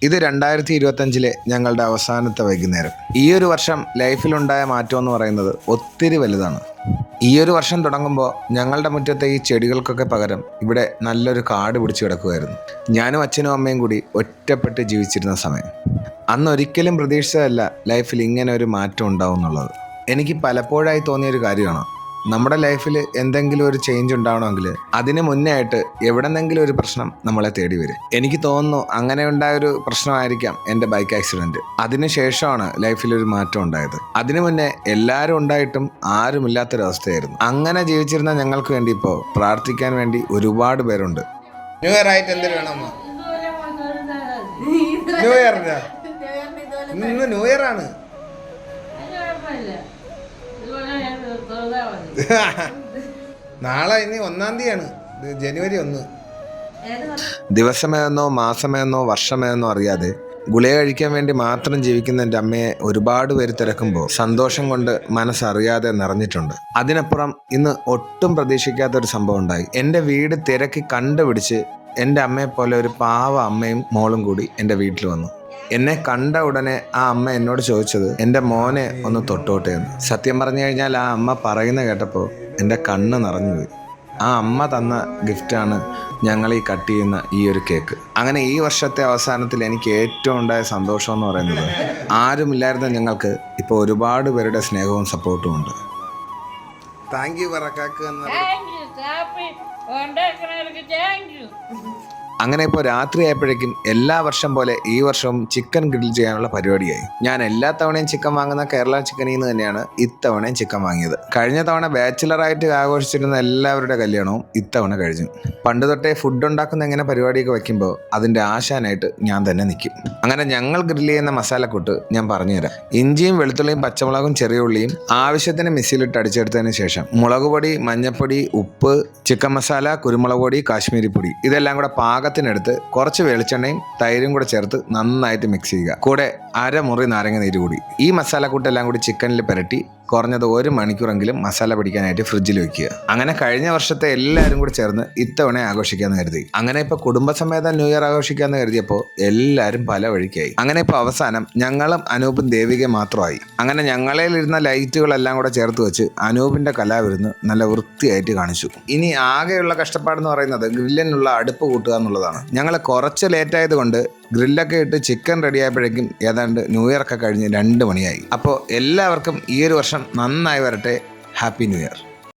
ഇത് 2025 ഞങ്ങളുടെ അവസാനത്തെ വൈകുന്നേരം. ഈ ഒരു വർഷം ലൈഫിലുണ്ടായ മാറ്റം എന്ന് പറയുന്നത് ഒത്തിരി വലുതാണ്. ഈ ഒരു വർഷം തുടങ്ങുമ്പോൾ ഞങ്ങളുടെ മുറ്റത്തെ ഈ ചെടികൾക്കൊക്കെ പകരം ഇവിടെ നല്ലൊരു കാട് പിടിച്ച് കിടക്കുമായിരുന്നു. ഞാനും അച്ഛനും അമ്മയും കൂടി ഒറ്റപ്പെട്ട് ജീവിച്ചിരുന്ന സമയം. അന്നൊരിക്കലും പ്രതീക്ഷിച്ചതല്ല ലൈഫിൽ ഇങ്ങനെ ഒരു മാറ്റം ഉണ്ടാവും എന്നുള്ളത്. എനിക്ക് പലപ്പോഴായി തോന്നിയൊരു കാര്യമാണ്, നമ്മുടെ ലൈഫിൽ എന്തെങ്കിലും ഒരു ചേഞ്ച് ഉണ്ടാവണമെങ്കിൽ അതിന് മുന്നേ ആയിട്ട് എവിടെന്നെങ്കിലും ഒരു പ്രശ്നം നമ്മളെ തേടി വരും. എനിക്ക് തോന്നുന്നു അങ്ങനെ ഉണ്ടായൊരു പ്രശ്നമായിരിക്കാം എൻ്റെ ബൈക്ക് ആക്സിഡൻറ്റ്. അതിനുശേഷമാണ് ലൈഫിലൊരു മാറ്റം ഉണ്ടായത്. അതിനു മുന്നേ എല്ലാവരും ഉണ്ടായിട്ടും ആരുമില്ലാത്തൊരവസ്ഥയായിരുന്നു. അങ്ങനെ ജീവിച്ചിരുന്ന ഞങ്ങൾക്ക് വേണ്ടി ഇപ്പോൾ പ്രാർത്ഥിക്കാൻ വേണ്ടി ഒരുപാട് പേരുണ്ട്. ന്യൂ ഇയർ ആയിട്ട് എന്തിനു വേണം? ന്യൂ ഇയറിനാ? ഇന്ന് ന്യൂ ഇയർ ആണ്. നാളെ ഇനി 1-ാം തീയതിയാണ്, ജനുവരി 1. ദിവസമേതെന്നോ മാസമേതെന്നോ വർഷമേതെന്നോ അറിയാതെ ഗുളിക കഴിക്കാൻ വേണ്ടി മാത്രം ജീവിക്കുന്ന എൻ്റെ അമ്മയെ ഒരുപാട് പേര് തിരക്കുമ്പോൾ സന്തോഷം കൊണ്ട് മനസ്സറിയാതെ നിറഞ്ഞിട്ടുണ്ട്. അതിനപ്പുറം ഇന്ന് ഒട്ടും പ്രതീക്ഷിക്കാത്തൊരു സംഭവം ഉണ്ടായി. എൻ്റെ വീട് തിരക്കി കണ്ടുപിടിച്ച് എൻ്റെ അമ്മയെപ്പോലെ ഒരു പാവ അമ്മയും മോളും കൂടി എൻ്റെ വീട്ടിൽ വന്നു. എന്നെ കണ്ട ഉടനെ ആ അമ്മ എന്നോട് ചോദിച്ചത് എൻ്റെ മോനെ ഒന്ന് തൊട്ടോട്ടെ എന്ന്. സത്യം പറഞ്ഞു കഴിഞ്ഞാൽ ആ അമ്മ പറയുന്ന കേട്ടപ്പോൾ എൻ്റെ കണ്ണ് നിറഞ്ഞുപോയി. ആ അമ്മ തന്ന ഗിഫ്റ്റാണ് ഞങ്ങൾ ഈ കട്ട് ചെയ്യുന്ന ഈ ഒരു കേക്ക്. അങ്ങനെ ഈ വർഷത്തെ അവസാനത്തിൽ എനിക്ക് ഏറ്റവും ഉണ്ടായ സന്തോഷം എന്ന് പറയുന്നത്, ആരുമില്ലായിരുന്ന ഞങ്ങൾക്ക് ഇപ്പോൾ ഒരുപാട് പേരുടെ സ്നേഹവും സപ്പോർട്ടും ഉണ്ട്. താങ്ക് യു പറക്കാക്ക്. അങ്ങനെ ഇപ്പോൾ രാത്രിയായപ്പോഴേക്കും എല്ലാ വർഷം പോലെ ഈ വർഷവും ചിക്കൻ ഗ്രിൽ ചെയ്യാനുള്ള പരിപാടിയായി. ഞാൻ എല്ലാ തവണയും ചിക്കൻ വാങ്ങുന്ന കേരള ചിക്കനിൽ നിന്ന് തന്നെയാണ് ഇത്തവണയും ചിക്കൻ വാങ്ങിയത്. കഴിഞ്ഞ തവണ ബാച്ചിലറായിട്ട് ആഘോഷിച്ചിരുന്ന എല്ലാവരുടെ കല്യാണവും ഇത്തവണ കഴിഞ്ഞു. പണ്ട് തൊട്ടേ ഫുഡ് ഉണ്ടാക്കുന്ന എങ്ങനെ പരിപാടിയൊക്കെ വയ്ക്കുമ്പോൾ അതിൻ്റെ ആശാനായിട്ട് ഞാൻ തന്നെ നിൽക്കും. അങ്ങനെ ഞങ്ങൾ ഗ്രിൽ ചെയ്യുന്ന മസാലക്കൂട്ട് ഞാൻ പറഞ്ഞുതരാം. ഇഞ്ചിയും വെളുത്തുള്ളിയും പച്ചമുളകും ചെറിയ ഉള്ളിയും ആവശ്യത്തിന് മിക്സിയിലിട്ട് അടിച്ചെടുത്തതിന് ശേഷം മുളക് പൊടി, മഞ്ഞൾപ്പൊടി, ഉപ്പ്, ചിക്കൻ മസാല, കുരുമുളക് പൊടി, കാശ്മീരി പൊടി ഇതെല്ലാം കൂടെ പാകത്തിനെടുത്ത് കുറച്ച് വെളിച്ചെണ്ണയും തൈരും കൂടെ ചേർത്ത് നന്നായിട്ട് മിക്സ് ചെയ്യുക. കൂടെ അരമുറി നാരങ്ങ നീര് കൂടി. ഈ മസാലക്കൂട്ടെല്ലാം കൂടി ചിക്കനിൽ പുരട്ടി കുറഞ്ഞത് 1 മണിക്കൂറെങ്കിലും മസാല പിടിക്കാനായിട്ട് ഫ്രിഡ്ജിൽ വെക്കുക. അങ്ങനെ കഴിഞ്ഞ വർഷത്തെ എല്ലാവരും കൂടി ചേർന്ന് ഇത്തവണ ആഘോഷിക്കാമെന്ന് കരുതി. അങ്ങനെ ഇപ്പോൾ കുടുംബസമേതം ന്യൂ ഇയർ ആഘോഷിക്കാമെന്ന് കരുതിയപ്പോൾ എല്ലാവരും പല വഴിക്കായി. അങ്ങനെ ഇപ്പോൾ അവസാനം ഞങ്ങളും അനൂപും ദേവികയും മാത്രമായി. അങ്ങനെ ഞങ്ങളിലിരുന്ന ലൈറ്റുകളെല്ലാം കൂടെ ചേർത്ത് വെച്ച് അനൂപിൻ്റെ കലാവിരുന്ന് നല്ല വൃത്തിയായിട്ട് കാണിച്ചു. ഇനി ആകെയുള്ള കഷ്ടപ്പാടെന്ന് പറയുന്നത് ഗ്രില്ലിനുള്ള അടുപ്പ് കൂട്ടുക എന്നുള്ളതാണ്. ഞങ്ങൾ കുറച്ച് ലേറ്റായത് കൊണ്ട് ഗ്രില്ലൊക്കെ ഇട്ട് ചിക്കൻ റെഡിയായപ്പോഴേക്കും ഏതാണ്ട് ന്യൂ ഇയർ ഒക്കെ കഴിഞ്ഞ് 2 മണിയായി. അപ്പോൾ എല്ലാവർക്കും ഈ ഒരു വർഷം നന്നായി വരട്ടെ. Happy new year.